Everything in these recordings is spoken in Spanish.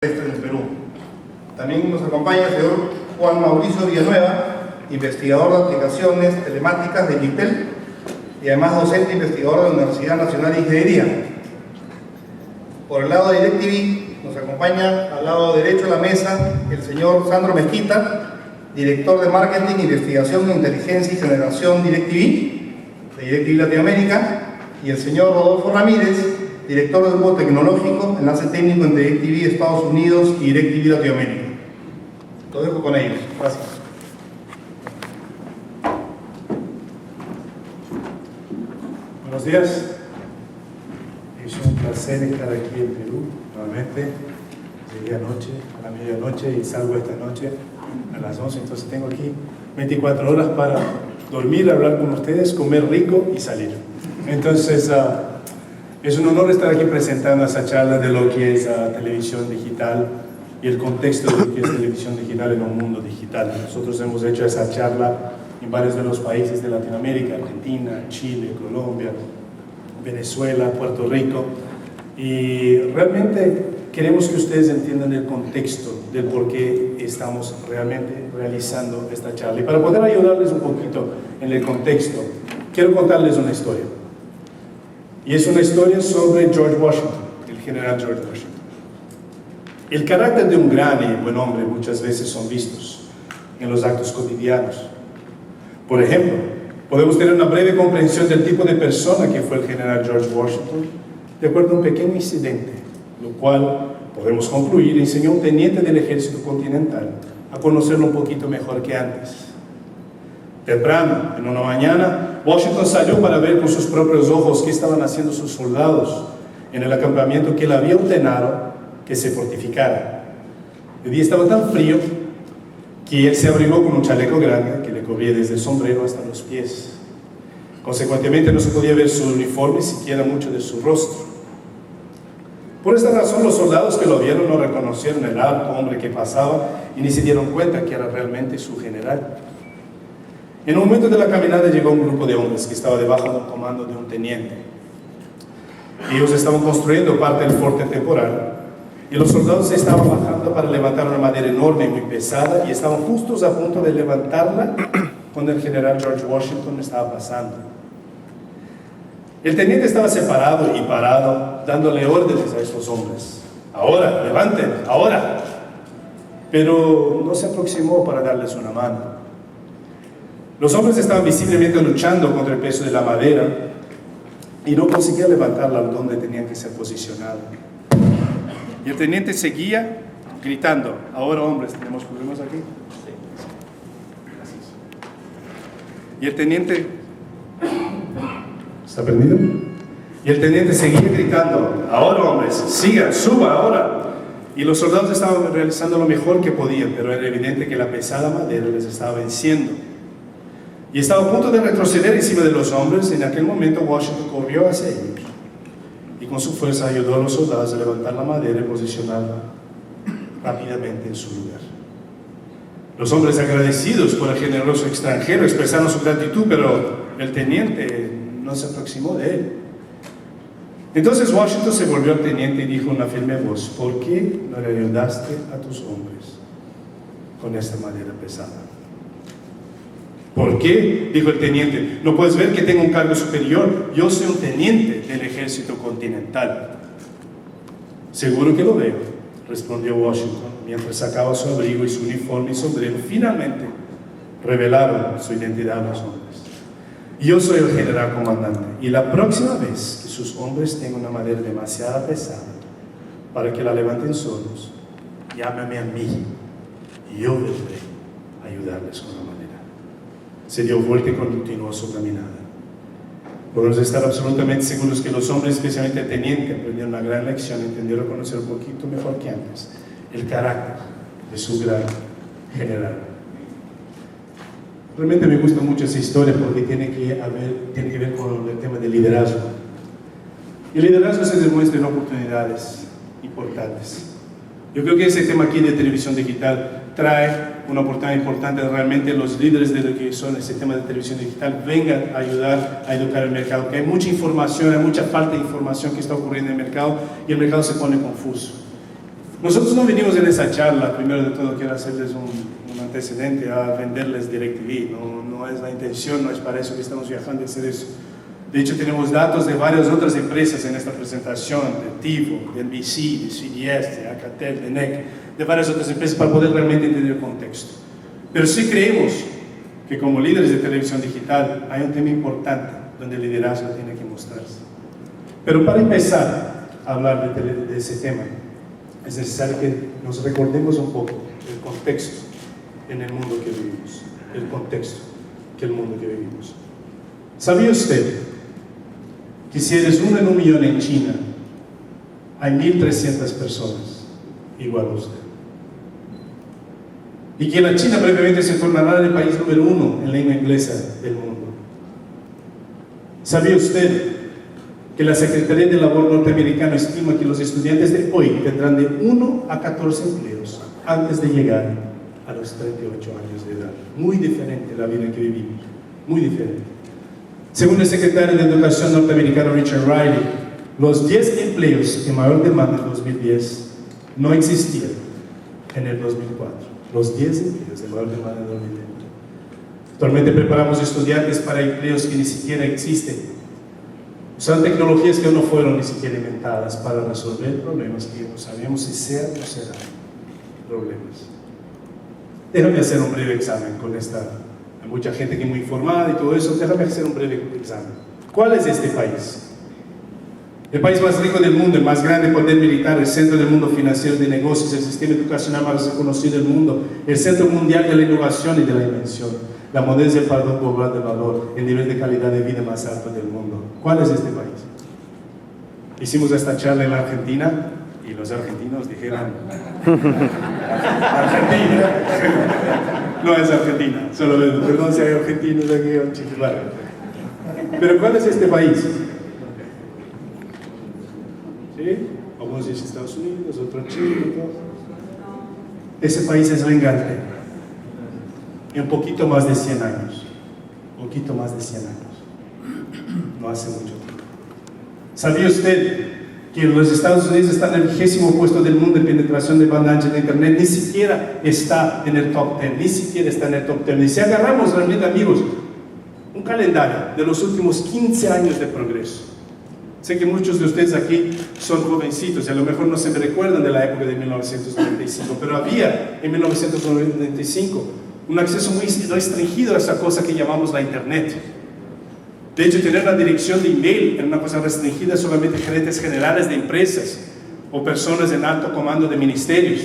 en el Perú. También nos acompaña el señor Juan Mauricio Villanueva, investigador de aplicaciones telemáticas de Gitel y además docente investigador de la Universidad Nacional de Ingeniería. Por el lado de DirecTV nos acompaña al lado derecho de la mesa el señor Sandro Mezquita, director de Marketing, Investigación, Inteligencia y Generación DirecTV, de DirecTV Latinoamérica, y el señor Rodolfo Ramírez, director del Grupo Tecnológico, Enlace Técnico entre DirecTV Estados Unidos y DirecTV Latinoamérica. Lo dejo con ellos. Gracias. Buenos días. Es un placer estar aquí en Perú nuevamente. Llegué anoche, a la medianoche, y salgo esta noche a las 11. Entonces tengo aquí 24 horas para dormir, hablar con ustedes, comer rico y salir. Entonces es un honor estar aquí presentando esa charla de lo que es televisión digital y el contexto de lo que es televisión digital en un mundo digital. Nosotros hemos hecho esa charla en varios de los países de Latinoamérica: Argentina, Chile, Colombia, Venezuela, Puerto Rico, y realmente queremos que ustedes entiendan el contexto del por qué estamos realmente realizando esta charla. Y para poder ayudarles un poquito en el contexto, quiero contarles una historia. Y es una historia sobre George Washington, el general George Washington. El carácter de un gran y buen hombre muchas veces son vistos en los actos cotidianos. Por ejemplo, podemos tener una breve comprensión del tipo de persona que fue el general George Washington de acuerdo a un pequeño incidente, lo cual podemos concluir enseñó a un teniente del ejército continental a conocerlo un poquito mejor que antes. Temprano, en una mañana, Washington salió para ver con sus propios ojos qué estaban haciendo sus soldados en el acampamento que él había ordenado que se fortificara. El día estaba tan frío que él se abrigó con un chaleco grande que le cubría desde el sombrero hasta los pies. Consecuentemente no se podía ver su uniforme, siquiera mucho de su rostro. Por esta razón, los soldados que lo vieron no reconocieron el alto hombre que pasaba y ni se dieron cuenta que era realmente su general. En un momento de la caminata llegó un grupo de hombres que estaba debajo del comando de un teniente. Ellos estaban construyendo parte del fuerte temporal y los soldados se estaban bajando para levantar una madera enorme y muy pesada y estaban justos a punto de levantarla cuando el general George Washington estaba pasando. El teniente estaba separado y parado, dándole órdenes a estos hombres. Ahora, levanten, ahora. Pero no se aproximó para darles una mano. Los hombres estaban visiblemente luchando contra el peso de la madera y no conseguían levantarla donde tenían que ser posicionados. Y el teniente seguía gritando: ahora, hombres, ¿tenemos problemas aquí? Sí. Gracias. Y el teniente... ¿Está prendido? Y el teniente seguía gritando: ahora, hombres, sigan, suba ahora. Y los soldados estaban realizando lo mejor que podían, pero era evidente que la pesada madera les estaba venciendo. Y estaba a punto de retroceder encima de los hombres. En aquel momento Washington corrió hacia ellos y con su fuerza ayudó a los soldados a levantar la madera y posicionarla rápidamente en su lugar. Los hombres, agradecidos por el generoso extranjero, expresaron su gratitud, pero el teniente no se aproximó de él. Entonces Washington se volvió al teniente y dijo en una firme voz: ¿por qué no le ayudaste a tus hombres con esta madera pesada? ¿Por qué? Dijo el teniente. ¿No puedes ver que tengo un cargo superior? Yo soy un teniente del ejército continental. Seguro que lo veo, respondió Washington, mientras sacaba su abrigo y su uniforme y sombrero. Finalmente revelaron su identidad a los hombres. Yo soy el general comandante, y la próxima vez que sus hombres tengan una madera demasiado pesada para que la levanten solos, llámame a mí y yo vendré a ayudarles con la madera. Se dio vuelta y continuó su caminada. Podemos estar absolutamente seguros que los hombres, especialmente el teniente, aprendieron una gran lección, entendieron conocer un poquito mejor que antes el carácter de su gran general. Realmente me gusta mucho esa historia porque tiene que ver con el tema del liderazgo. El liderazgo se demuestra en oportunidades importantes. Yo creo que ese tema aquí de televisión digital trae una oportunidad importante. Realmente los líderes de lo que son ese tema de televisión digital vengan a ayudar a educar el mercado, que hay mucha información, hay mucha falta de información que está ocurriendo en el mercado y el mercado se pone confuso. Nosotros no venimos en esa charla, primero de todo quiero hacerles un antecedente, a venderles DirecTV, no es la intención, no es para eso que estamos viajando a hacer eso. De hecho, tenemos datos de varias otras empresas en esta presentación, de TiVo, de NBC, de CBS, de Alcatel, de NEC, de varias otras empresas para poder realmente entender el contexto. Pero sí creemos que como líderes de televisión digital hay un tema importante donde el liderazgo tiene que mostrarse. Pero para empezar a hablar de ese tema, es necesario que nos recordemos un poco el contexto en el mundo que vivimos, el contexto que el mundo que vivimos. ¿Sabía usted que si eres 1 en 1 millón en China, hay 1.300 personas igual a usted? Y que la China brevemente se tornará el país número 1 en lengua inglesa del mundo. ¿Sabía usted que la Secretaría de Labor norteamericana estima que los estudiantes de hoy tendrán de 1 a 14 empleos antes de llegar a los 38 años de edad? Muy diferente la vida que vivimos, muy diferente. Según el secretario de Educación norteamericano Richard Riley, los 10 empleos en mayor demanda en 2010 no existían en el 2004. Los 10 empleos de mayor demanda en 2010. Actualmente preparamos estudiantes para empleos que ni siquiera existen. Usan tecnologías que no fueron ni siquiera inventadas para resolver problemas que no sabemos si sean o serán problemas. Déjame hacer un breve examen con esta. Hay mucha gente que es muy informada y todo eso. Déjame hacer un breve examen. ¿Cuál es este país? El país más rico del mundo, el más grande poder militar, el centro del mundo financiero de negocios, el sistema educacional más reconocido del mundo, el centro mundial de la innovación y de la invención, la moneda del perdón global de valor, el nivel de calidad de vida más alto del mundo. ¿Cuál es este país? Hicimos esta charla en la Argentina y los argentinos dijeron Argentina. No es Argentina, solo perdón si hay argentinos aquí o chicos. Pero ¿cuál es este país? ¿Sí? Algunos dicen Estados Unidos, otros Chile, todo. Ese país es Bengale. En un poquito más de 100 años. Un poquito más de 100 años. No hace mucho tiempo. ¿Sabía usted que los Estados Unidos están en el 20º puesto del mundo en penetración de banda ancha de Internet? Ni siquiera está en el top 10. Ni siquiera está en el top 10. Y si agarramos realmente, amigos, un calendario de los últimos 15 años de progreso. Sé que muchos de ustedes aquí son jovencitos y a lo mejor no se me recuerdan de la época de 1995, pero había en 1995 un acceso muy restringido a esa cosa que llamamos la Internet. De hecho, tener la dirección de email era una cosa restringida solamente a gerentes generales de empresas o personas en alto comando de ministerios.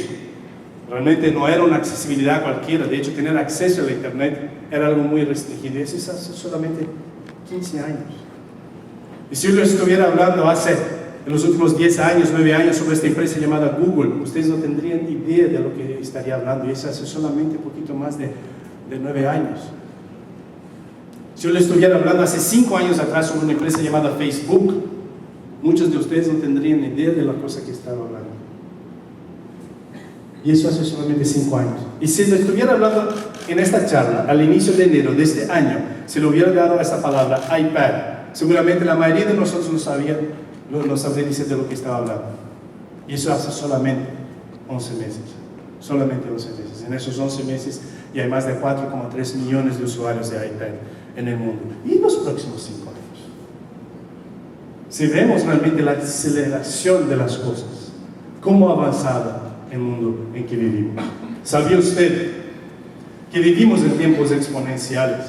Realmente no era una accesibilidad cualquiera. De hecho, tener acceso a la Internet era algo muy restringido. Y eso es hace solamente 15 años. Y si yo les estuviera hablando en los últimos 10 años, 9 años sobre esta empresa llamada Google, ustedes no tendrían idea de lo que estaría hablando. Y eso hace solamente un poquito más de 9 años. Si yo les estuviera hablando hace 5 años atrás sobre una empresa llamada Facebook, muchos de ustedes no tendrían idea de la cosa que estaba hablando. Y eso hace solamente 5 años. Y si les estuviera hablando en esta charla, al inicio de enero de este año, si le hubiera dado esa palabra, iPad, seguramente la mayoría de nosotros no sabría decir de lo que estaba hablando. Y eso hace solamente 11 meses. Solamente 11 meses. En esos 11 meses ya hay más de 4,3 millones de usuarios de iPad en el mundo. Y en los próximos 5 años. Si vemos realmente la aceleración de las cosas, cómo ha avanzado el mundo en que vivimos. ¿Sabía usted que vivimos en tiempos exponenciales?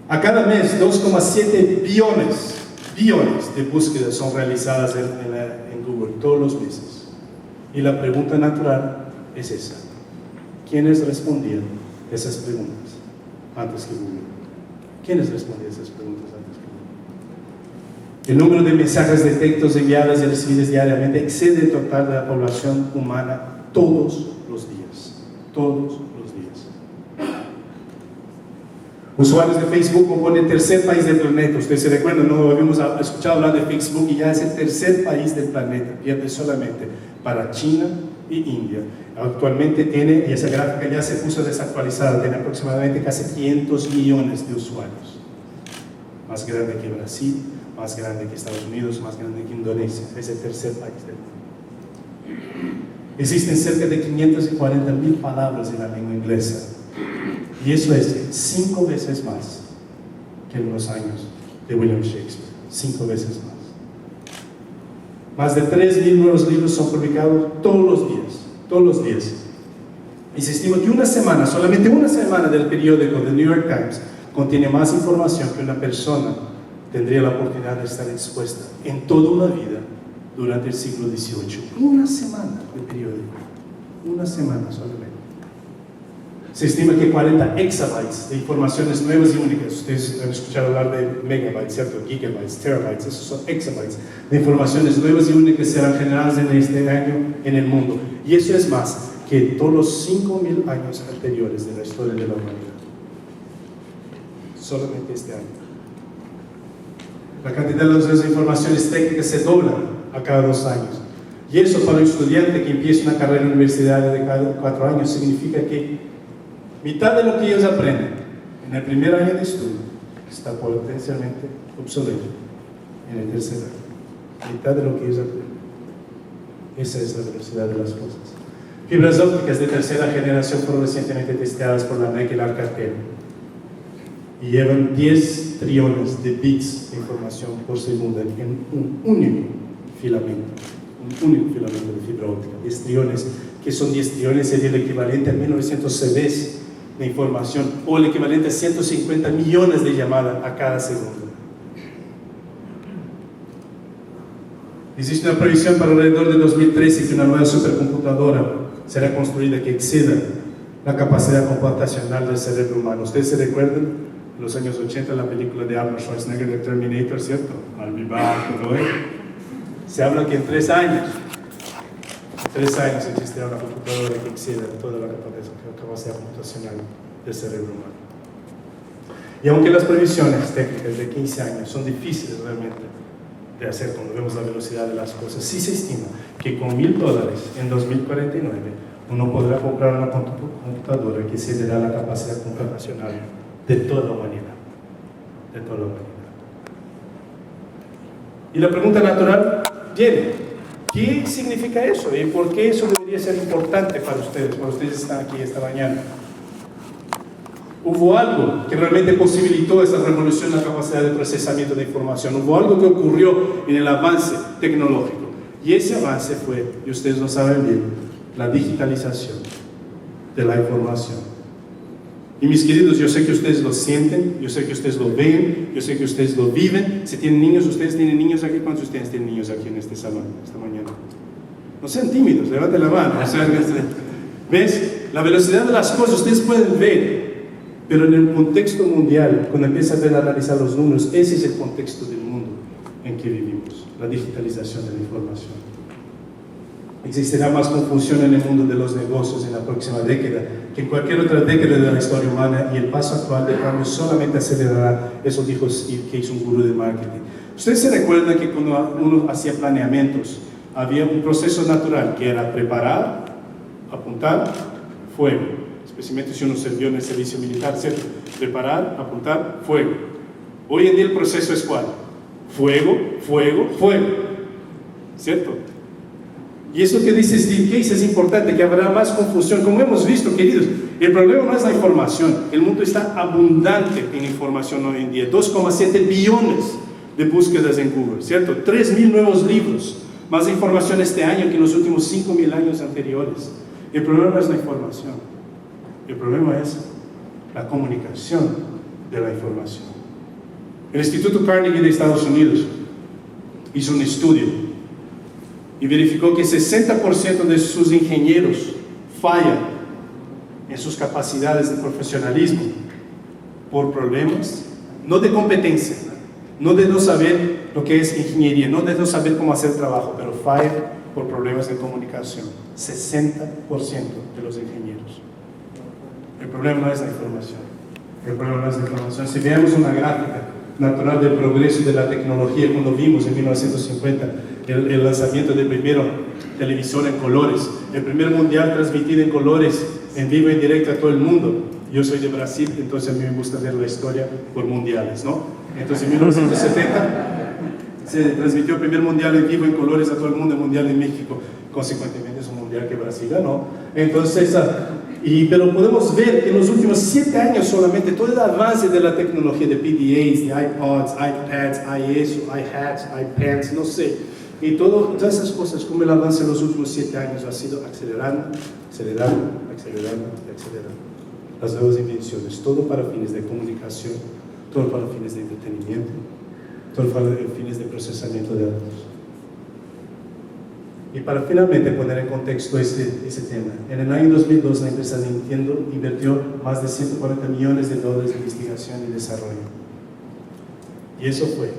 A cada mes 2,7 billones de búsquedas son realizadas en Google todos los meses. Y la pregunta natural es esa. ¿Quiénes respondían esas preguntas antes que Google? ¿Quiénes respondían esas preguntas antes que Google? El número de mensajes de textos enviados y recibidos diariamente excede el total de la población humana todos los días. Todos los días. Usuarios de Facebook componen el tercer país del planeta. Ustedes se recuerdan, no habíamos escuchado hablar de Facebook y ya es el tercer país del planeta. Pierde solamente para China y India. Actualmente tiene, y esa gráfica ya se puso desactualizada, tiene aproximadamente casi 500 millones de usuarios. Más grande que Brasil, más grande que Estados Unidos, más grande que Indonesia. Es el tercer país del mundo. Existen cerca de 540,000 palabras en la lengua inglesa. Y eso es 5 veces más que en los años de William Shakespeare. 5 veces más. Más de 3,000 nuevos libros son publicados todos los días. Todos los días. Y se estima que una semana, solamente una semana del periódico The New York Times, contiene más información que una persona tendría la oportunidad de estar expuesta en toda una vida durante el siglo XVIII. Una semana de periódico. Una semana solamente. Se estima que 40 exabytes de informaciones nuevas y únicas, ustedes han escuchado hablar de megabytes, ¿cierto? Gigabytes, terabytes, esos son exabytes de informaciones nuevas y únicas serán generadas en este año en el mundo. Y eso es más que todos los 5,000 años anteriores de la historia de la humanidad. Solamente este año. La cantidad de las informaciones técnicas se dobla a cada 2 años. Y eso para un estudiante que empieza una carrera universitaria de cada 4 años significa que mitad de lo que ellos aprenden en el primer año de estudio está potencialmente obsoleto en el tercer año. Mitad de lo que ellos aprenden. Esa es la velocidad de las cosas. Fibras ópticas de tercera generación fueron recientemente testeadas por la NEC y la Alcatel y llevan 10 trillones de bits de información por segundo en un único filamento de fibra óptica. 10 trillones, que son 10 trillones, sería el equivalente a 1900 CDs de información o el equivalente a 150 millones de llamadas a cada segundo. Existe una previsión para alrededor de 2013 que una nueva supercomputadora será construida que exceda la capacidad computacional del cerebro humano. Ustedes se recuerdan en los años 80 la película de Arnold Schwarzenegger de Terminator, ¿cierto? I'll be back, ¿no? Se habla que en 3 años existirá una computadora que exceda toda la capacidad computacional del cerebro humano. Y aunque las previsiones técnicas de 15 años son difíciles realmente de hacer cuando vemos la velocidad de las cosas, sí se estima que con $1,000 en 2049 uno podrá comprar una computadora que excederá la capacidad computacional de toda la humanidad. De toda la humanidad. Y la pregunta natural viene: ¿qué significa eso? ¿Y por qué eso debería ser importante para ustedes? Para ustedes están aquí esta mañana. Hubo algo que realmente posibilitó esa revolución en la capacidad de procesamiento de información. Hubo algo que ocurrió en el avance tecnológico. Y ese avance fue, y ustedes lo saben bien, la digitalización de la información. Y mis queridos, yo sé que ustedes lo sienten, yo sé que ustedes lo ven, yo sé que ustedes lo viven. Si tienen niños, ustedes tienen niños aquí. ¿Cuántos de ustedes tienen niños aquí en este salón esta mañana? No sean tímidos, levanten la mano. O sea, ¿ves? La velocidad de las cosas ustedes pueden ver, pero en el contexto mundial, cuando empiezan a analizar los números, ese es el contexto del mundo en que vivimos, la digitalización de la información. Existirá más confusión en el mundo de los negocios en la próxima década que en cualquier otra década de la historia humana, y el paso actual de cambio solamente acelerará. Eso dijo Steve Case, un gurú de marketing. Ustedes se recuerdan que cuando uno hacía planeamientos, había un proceso natural que era preparar, apuntar, fuego. Especialmente si uno sirvió en el servicio militar, ¿cierto? Preparar, apuntar, fuego. Hoy en día el proceso es ¿cuál? Fuego, fuego, fuego. ¿Cierto? Y eso que dice Steve Case es importante, que habrá más confusión. Como hemos visto, queridos, el problema no es la información. El mundo está abundante en información hoy en día. 2,7 billones de búsquedas en Google, ¿cierto? 3,000 nuevos libros. Más información este año que en los últimos 5,000 años anteriores. El problema no es la información. El problema es la comunicación de la información. El Instituto Carnegie de Estados Unidos hizo un estudio y verificó que 60% de sus ingenieros fallan en sus capacidades de profesionalismo por problemas, no de competencia, no de no saber lo que es ingeniería, no de no saber cómo hacer trabajo, pero fallan por problemas de comunicación. 60% de los ingenieros. El problema no es la información. El problema no es la información. Si veamos una gráfica natural del progreso de la tecnología, cuando vimos en 1950 el lanzamiento del primero televisor en colores, el primer mundial transmitido en colores, en vivo y en directo a todo el mundo. Yo soy de Brasil, entonces a mí me gusta ver la historia por mundiales, ¿no? Entonces en 1970 Se transmitió el primer mundial en vivo en colores a todo el mundo, el mundial en México. Consecuentemente es un mundial que Brasil ganó. Entonces, pero podemos ver que en los últimos 7 años solamente todo el avance de la tecnología de PDAs, de iPods, iPads, iHats, iPens, no sé, y todas esas cosas, como el avance en los últimos 7 años ha sido acelerando. Las nuevas invenciones, todo para fines de comunicación, todo para fines de entretenimiento, todo para fines de procesamiento de datos. Y para finalmente poner en contexto ese tema, en el año 2002 la empresa Nintendo invirtió más de $140 millones en investigación y desarrollo. Y eso fue,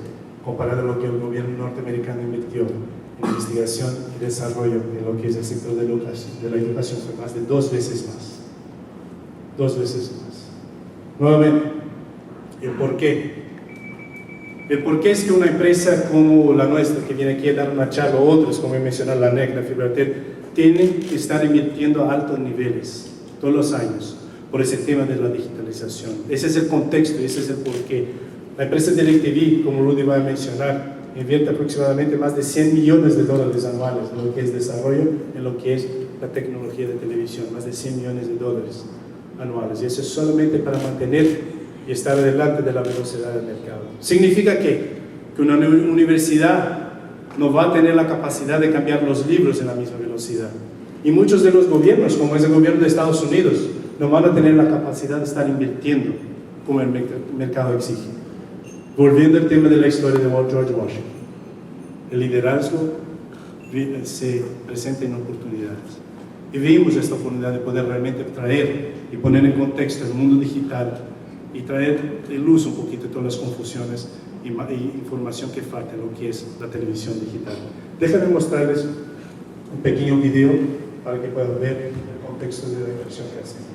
comparado a lo que el gobierno norteamericano invirtió en investigación y desarrollo en lo que es el sector de la educación, fue más de 2 veces más. 2 veces más. Nuevamente, ¿el por qué? El por qué es que una empresa como la nuestra, que viene aquí a dar una charla, o otras, como he mencionado, la NEC, la Fibratel, tienen que estar invirtiendo a altos niveles todos los años por ese tema de la digitalización? Ese es el contexto, ese es el por qué. La empresa DirecTV, como Rudy va a mencionar, invierte aproximadamente más de $100 millones anuales en lo que es desarrollo, en lo que es la tecnología de televisión, más de $100 millones anuales. Y eso es solamente para mantener y estar adelante de la velocidad del mercado. Significa que una universidad no va a tener la capacidad de cambiar los libros en la misma velocidad. Y muchos de los gobiernos, como es el gobierno de Estados Unidos, no van a tener la capacidad de estar invirtiendo como el mercado exige. Volviendo al tema de la historia de George Washington, el liderazgo se presenta en oportunidades. Y vimos esta oportunidad de poder realmente traer y poner en contexto el mundo digital y traer de luz un poquito todas las confusiones y información que falta en lo que es la televisión digital. Déjenme mostrarles un pequeño video para que puedan ver el contexto de la inversión que hacemos.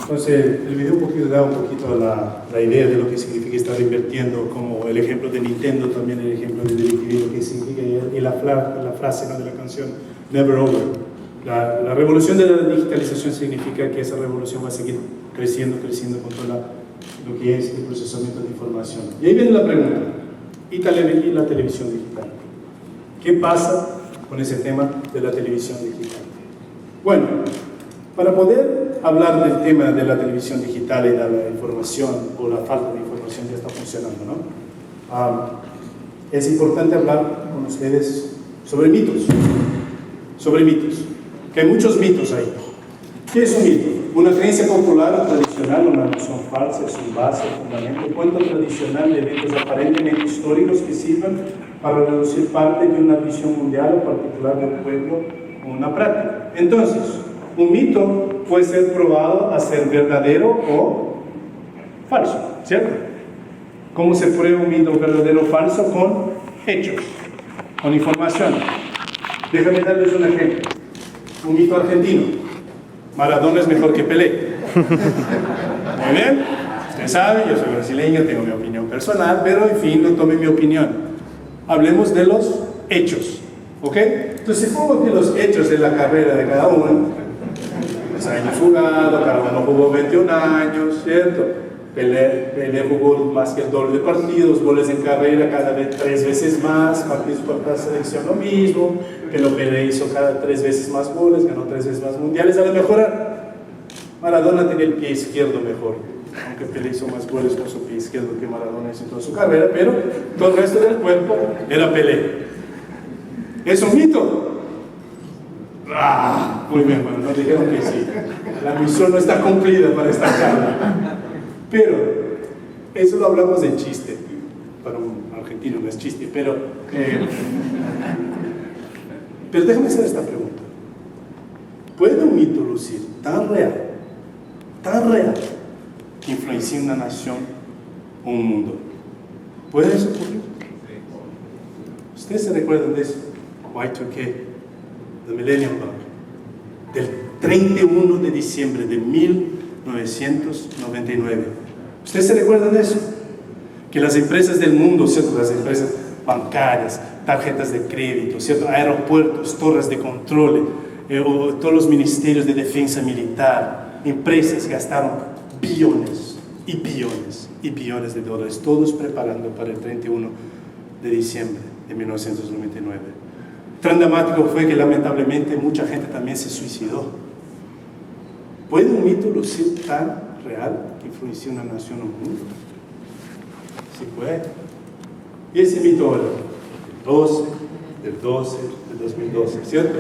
Entonces, el video un poquito da un poquito la idea de lo que significa estar invirtiendo, como el ejemplo de Nintendo, también el ejemplo de DirecTV, lo que significa, y la frase, ¿no?, de la canción Never Over. La revolución de la digitalización significa que esa revolución va a seguir creciendo con todo lo que es el procesamiento de información. Y ahí viene la pregunta, ¿y la televisión digital? ¿Qué pasa con ese tema de la televisión digital? Bueno, para poder hablar del tema de la televisión digital y de la información o la falta de información que está funcionando, ¿no? Es importante hablar con ustedes sobre mitos. Que hay muchos mitos ahí. ¿Qué es un mito? Una creencia popular o tradicional, una noción falsa, sin base, fundamento, cuento tradicional de eventos aparentemente históricos que sirven para reducir parte de una visión mundial o particular del pueblo o una práctica. Entonces, un mito puede ser probado a ser verdadero o falso, ¿cierto? ¿Cómo se prueba un mito verdadero o falso? Con hechos, con información. Déjame darles un ejemplo. Un mito argentino. Maradona es mejor que Pelé. Muy bien. Usted sabe, yo soy brasileño, tengo mi opinión personal, pero en fin, no tome mi opinión. Hablemos de los hechos. ¿Ok? Entonces, supongo que los hechos de la carrera de cada uno, los años jugados, cada uno jugó 21 años, ¿cierto? Pelé jugó más que el doble de partidos, goles en carrera cada vez 3 veces más, partidos por cada selección lo mismo, pero Pelé hizo cada 3 veces más goles, ganó 3 veces más mundiales. A lo mejor Maradona tenía el pie izquierdo mejor, aunque Pelé hizo más goles con su pie izquierdo que Maradona hizo en toda su carrera, pero todo el resto del cuerpo era Pelé. ¿Es un mito? Muy bien, bueno, nos dijeron que sí. La misión no está cumplida para esta charla. Pero, eso lo hablamos de chiste. Para un argentino no es chiste, pero déjame hacer esta pregunta. ¿Puede un mito lucir tan real, que influencie una nación o un mundo? ¿Puede eso ocurrir? ¿Ustedes se recuerdan de eso? Y2K, The Millennium Bug, del 31 de diciembre de 1999. ¿Ustedes se recuerdan de eso? Que las empresas del mundo, ¿cierto?, las empresas bancarias, tarjetas de crédito, ¿cierto?, aeropuertos, torres de control, o todos los ministerios de defensa militar, empresas gastaron billones y billones y billones de dólares, todos preparando para el 31 de diciembre de 1999. Tan dramático fue que lamentablemente mucha gente también se suicidó. ¿Puede un mito lucir tan real que influencie una nación o un mundo? Sí puede. Y ese mito era del 12 del 2012, ¿cierto?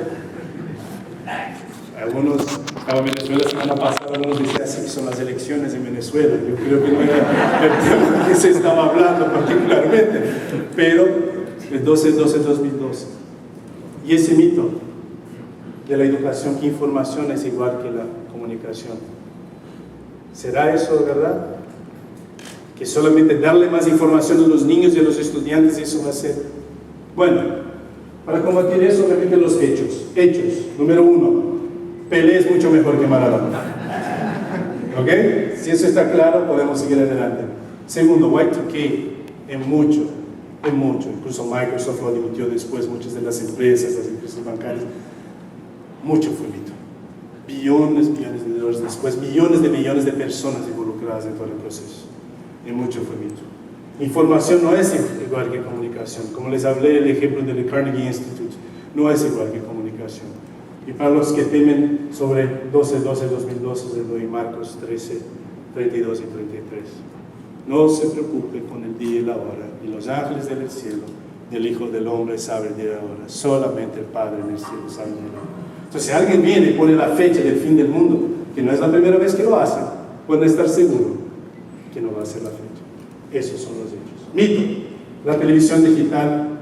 Algunos, estaba en Venezuela la semana pasada, algunos decían así que son las elecciones en Venezuela. Yo creo que no era el tema que se estaba hablando particularmente, pero el 12 del 2012. Y ese mito de la educación, que información es igual que la comunicación. ¿Será eso verdad? Que solamente darle más información a los niños y a los estudiantes, eso va a ser. Bueno, para combatir eso, repite los hechos. Hechos, número 1, Pelé es mucho mejor que Maradona. ¿Ok? Si eso está claro, podemos seguir adelante. Segundo, Y2K, en mucho, incluso Microsoft lo admitió después, muchas de las empresas bancarias, mucho fue mito. Billones de dólares después, millones de personas involucradas en todo el proceso. Y mucho fue mito. Información no es igual que comunicación. Como les hablé, el ejemplo del Carnegie Institute no es igual que comunicación. Y para los que temen sobre 12-12-2012, les doy Marcos 13, 32 y 33. No se preocupe con el día y la hora, y los ángeles del cielo, ni el Hijo del Hombre sabe el día y la hora. Solamente el Padre en el cielo sabe el día y la hora. Entonces, si alguien viene y pone la fecha del fin del mundo, que no es la primera vez que lo hacen, pueden estar seguros que no va a ser la fecha. Esos son los hechos. Mito. La televisión digital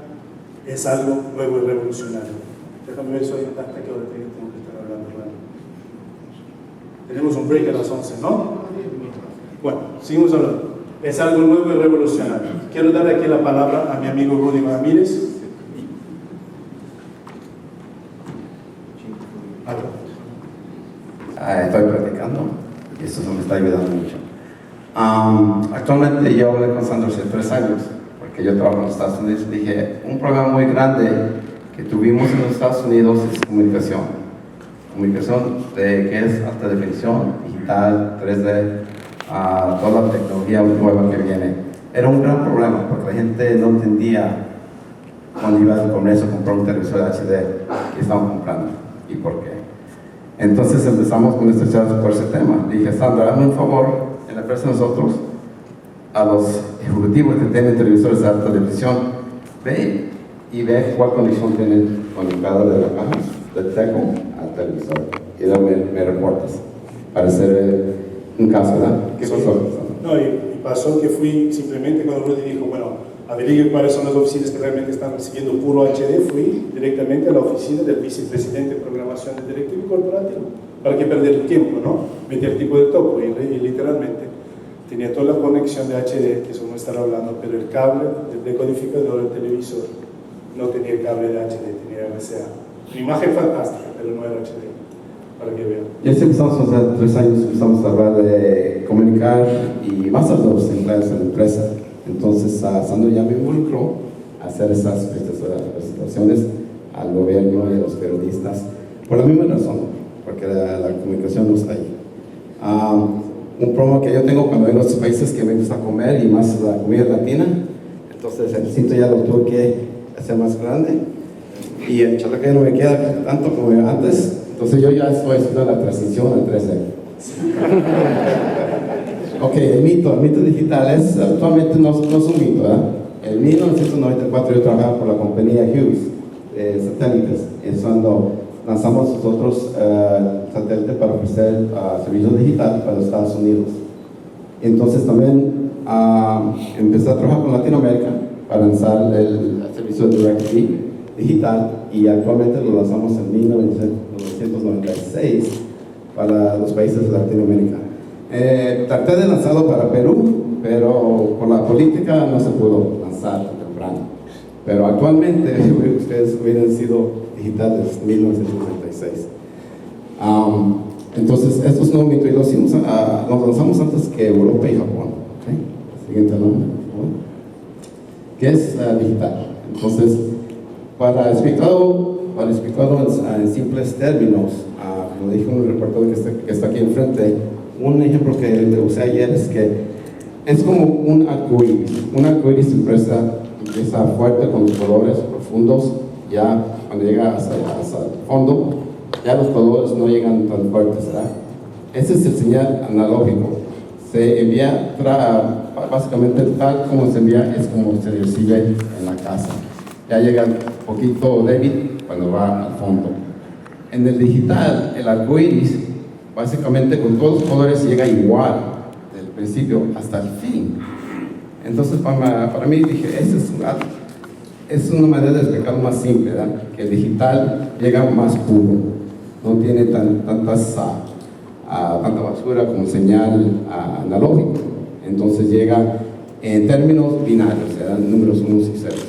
es algo nuevo y revolucionario. Déjame ver si hay hasta que ahora tengo que estar hablando. Tenemos un break a las 11, ¿no? Bueno, seguimos hablando. Es algo nuevo y revolucionario. Quiero dar aquí la palabra a mi amigo Rudy Ramírez. Estoy practicando. y eso me está ayudando mucho. Actualmente yo hablé con Sandro hace 3 años, porque yo trabajo en los Estados Unidos, y dije, un problema muy grande que tuvimos en los Estados Unidos es comunicación de que es alta definición, digital, 3D, toda la tecnología nueva que viene. Era un gran problema porque la gente no entendía cuando iba al Congreso a comprar un televisor HD que estaban comprando y por qué. Entonces empezamos con estas charlas por ese tema. Dije, Sandra, hazme un favor, en la empresa de nosotros, a los ejecutivos que tienen televisores de alta definición, ve y ve cuál conexión tienen conectada de la caja del teco al televisor. Y luego me reportas para hacer un caso, ¿verdad? ¿Qué pasó? No, y pasó que fui simplemente cuando Rudy dijo, bueno, averigüe cuáles son las oficinas que realmente están recibiendo puro HD, fui directamente a la oficina del vicepresidente de programación de directivo corporativo. ¿Para qué perder el tiempo, no? Metí el tipo de topo y literalmente tenía toda la conexión de HD, que eso no estará hablando, pero el cable del decodificador del televisor no tenía cable de HD, tenía RCA. Una imagen fantástica, pero no era HD, para que vean. Ya empezamos hace 3 años, empezamos a hablar de comunicar y más a los empleados en la empresa. Entonces, Sandro ya me involucró a hacer esas presentaciones al gobierno y a los periodistas, por la misma razón, porque la comunicación no está ahí. Un problema que yo tengo cuando vengo a estos países que me gusta comer y más la comida latina, entonces el cinto ya lo tuve que hacer más grande y el chaleco ya no me queda tanto como antes, entonces yo ya estoy haciendo la transición al 3D. Ok, el mito digital es, actualmente no es un mito, ¿verdad? En 1994 yo trabajaba por la compañía Hughes satélites, es cuando lanzamos nosotros satélites para ofrecer servicios digitales para los Estados Unidos. Entonces también empecé a trabajar con Latinoamérica para lanzar el servicio de DirecTV digital y actualmente lo lanzamos en 1996 para los países de Latinoamérica. Traté de lanzarlo para Perú, pero por la política no se pudo lanzar temprano. Pero actualmente ustedes hubieran sido digitales en 1996. Entonces, esto es un mito y lo lanzamos antes que Europa y Japón. ¿Okay? Siguiente nombre, por favor. ¿Qué es digital? Entonces, para explicarlo en simples términos, como dije en el reportaje que está aquí enfrente, un ejemplo que usé ayer es que es como un arcoíris. Un arcoíris empieza fuerte con los colores profundos, ya cuando llega hasta el fondo, ya los colores no llegan tan fuertes, ¿verdad? Ese es el señal analógico. Se envía, básicamente tal como se envía es como se recibe en la casa. Ya llega un poquito débil cuando va al fondo. En el digital, el arcoíris, básicamente con todos los colores llega igual, del principio hasta el fin. Entonces para mí dije, es una manera de explicarlo más simple, ¿verdad? Que el digital llega más puro, no tiene tanta basura como señal analógico. Entonces llega en términos binarios, ¿verdad? Números unos y ceros.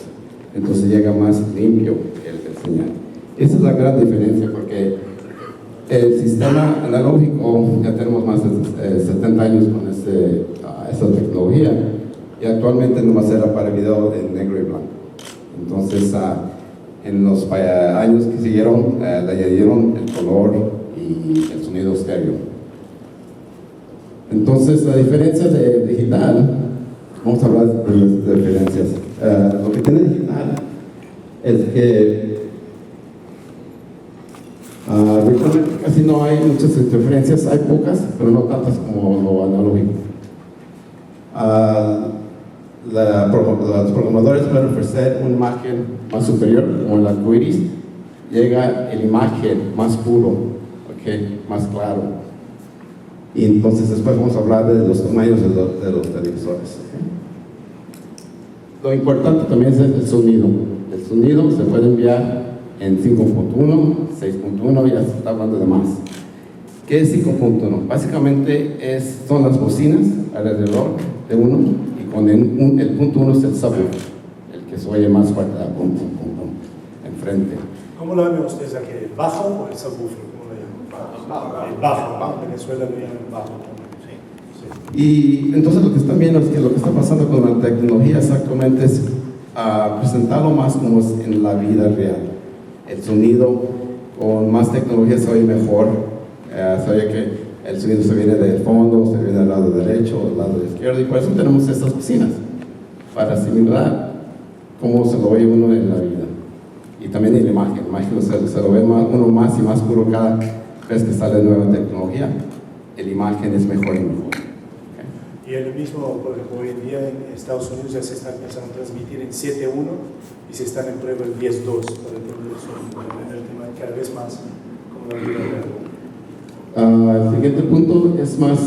Entonces llega más limpio el señal. Esa es la gran diferencia, porque el sistema analógico, ya tenemos más de 70 años con esta tecnología, y actualmente nomás era para video de negro y blanco. Entonces, en los años que siguieron, le añadieron el color y el sonido estéreo. Entonces, la diferencia de digital, vamos a hablar de las diferencias. Lo que tiene digital es que casi no hay muchas interferencias, hay pocas, pero no tantas como lo analógico. Los programadores pueden ofrecer una imagen más superior, como el arcoíris, llega la imagen más puro, ¿okay? Más claro. Y entonces después vamos a hablar de los tamaños de los televisores. ¿Okay? Lo importante también es el sonido. El sonido se puede enviar en 5.1, 6.1, ya se está hablando de más. ¿Qué es 5.1? Básicamente son las bocinas alrededor de uno, y con el punto 1 es el subwoofer, el que se oye más fuerte, enfrente. ¿Cómo lo llaman ustedes aquí? ¿El bajo o el subwoofer? ¿Cómo lo llaman? El bajo, Venezuela lo llama el bajo. Y entonces lo que están viendo es que lo que está pasando con la tecnología exactamente es presentarlo más como es en la vida real. El sonido con más tecnología se oye mejor, se oye que el sonido se viene del fondo, se viene del lado derecho, del lado izquierdo, y por eso tenemos estas bocinas, para simular cómo se lo oye uno en la vida. Y también en la imagen se lo ve uno más y más puro cada vez que sale nueva tecnología. La imagen es mejor y mejor. Y es lo mismo, por ejemplo, hoy en día en Estados Unidos ya se está empezando a transmitir en 7.1 y se están en prueba el 10.2 para tener el tema cada vez más como la vida real. El siguiente punto es más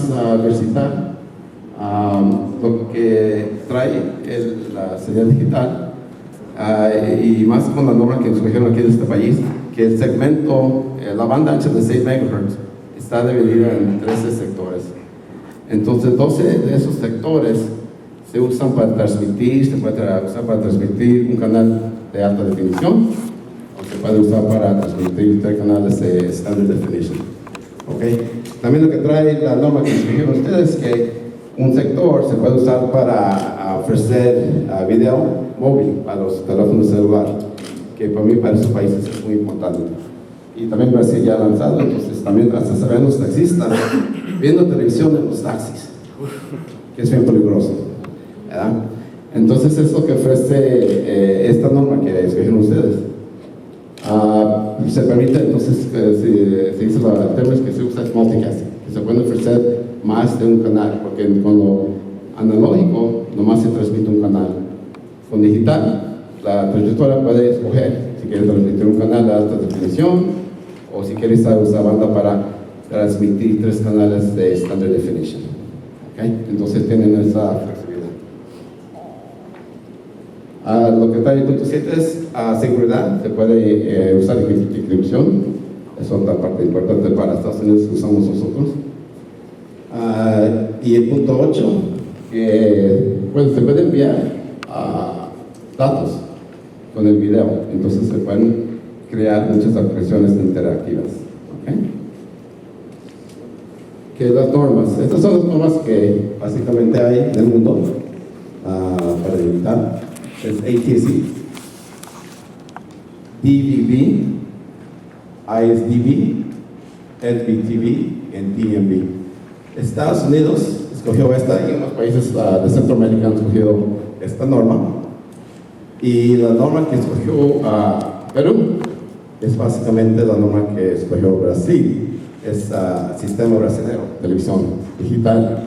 versatile. Lo que trae la señal digital y más con la norma que escogieron aquí en este país, que el segmento, la banda ancha de 6 MHz está dividida en 13 sectores. Entonces 12 de esos sectores se usan para transmitir, se puede usar para transmitir un canal de alta definición o se puede usar para transmitir 3 canales de standard definition. ¿Okay? También lo que trae la norma que escogieron ustedes es que un sector se puede usar para ofrecer video móvil para los teléfonos celulares, que para mí, para esos países es muy importante. Y también Brasil ya ha lanzado, entonces también hasta se ven los taxistas viendo televisión en los taxis, que es bien peligroso, ¿verdad? Entonces es lo que ofrece esta norma que escogieron ustedes. Se permite, entonces, se dice el término que se usa es multicasting, que se puede ofrecer más de un canal, porque con lo analógico nomás se transmite un canal. Con digital, la transmisora puede escoger si quiere transmitir un canal de alta definición o si quiere usar banda para transmitir 3 canales de standard definition. ¿Okay? Entonces tienen esa flexibilidad. Lo que trae el punto 7 es seguridad. Se puede usar encripción. Es otra parte importante para Estados Unidos que usamos nosotros. Y el punto 8, que pues, se puede enviar datos con el video. Entonces se pueden crear muchas aplicaciones interactivas. ¿Okay? Que las normas, estas son las normas que básicamente hay en el mundo para editar. Es ATSC, DVB, ISDB, LBTV y DMB. Estados Unidos escogió esta y unos países de Centroamérica han escogido esta norma. Y la norma que escogió Perú es básicamente la norma que escogió Brasil. Es sistema brasileño, televisión digital.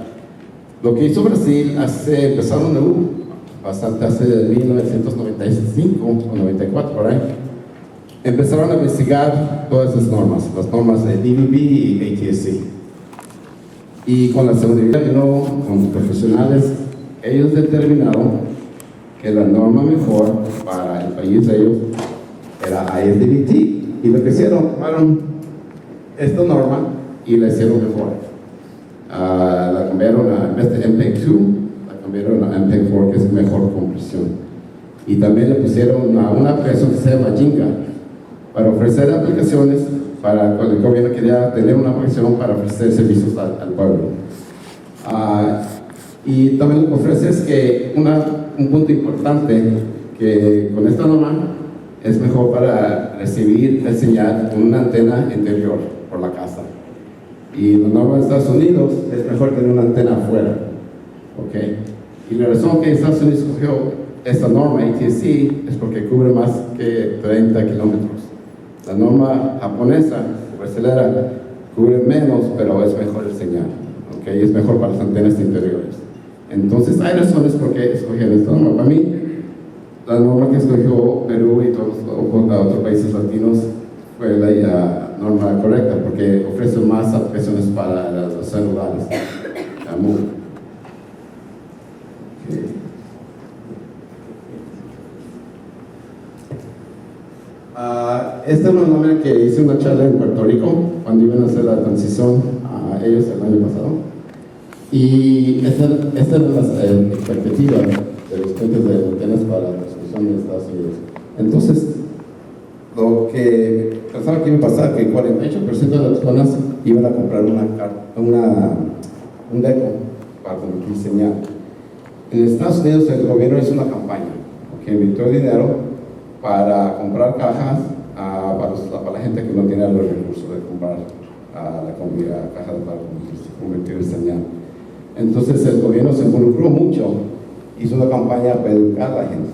Lo que hizo Brasil empezaron bastante hace 1995 o 94 por ahí. Empezaron a investigar todas esas normas, las normas de DVB y ATSC. Y con la seguridad con profesionales, ellos determinaron que la norma mejor para el país de ellos era ISDBT. Y lo que hicieron, tomaron esta norma y la hicieron mejor. La cambiaron en vez de MPEG-2, la cambiaron a MPEG-4, que es mejor compresión. Y también le pusieron una aplicación que se llama Jinga para ofrecer aplicaciones para cuando el gobierno quería tener una aplicación para ofrecer servicios al pueblo. Y también lo que ofrece es que un punto importante que con esta norma es mejor para recibir la señal con una antena interior por la casa. Y la norma de Estados Unidos es mejor tener una antena afuera. ¿Okay? Y la razón que Estados Unidos escogió esta norma ATSC es porque cubre más que 30 kilómetros. La norma japonesa o brasilera cubre menos, pero es mejor el señal. ¿Okay? Es mejor para las antenas interiores. Entonces hay razones por qué escogieron esta norma. Para mí, la norma que escogió Perú y todos los otros países latinos fue la norma correcta porque ofrece más aplicaciones para los celulares. Esta es una norma que hice una charla en Puerto Rico cuando iban a hacer la transición a ellos el año pasado. Y esta es la expectativa de los clientes de antenas para la transmisión en Estados Unidos. Entonces, lo que pensaba que iba a pasar, que 48% de las personas iban a comprar un deco para convertir señal. En Estados Unidos el gobierno hizo una campaña que invirtió dinero para comprar cajas para la gente que no tiene los recursos de comprar cajas para convertir en señal. Entonces el gobierno se involucró mucho, hizo una campaña para educar a la gente.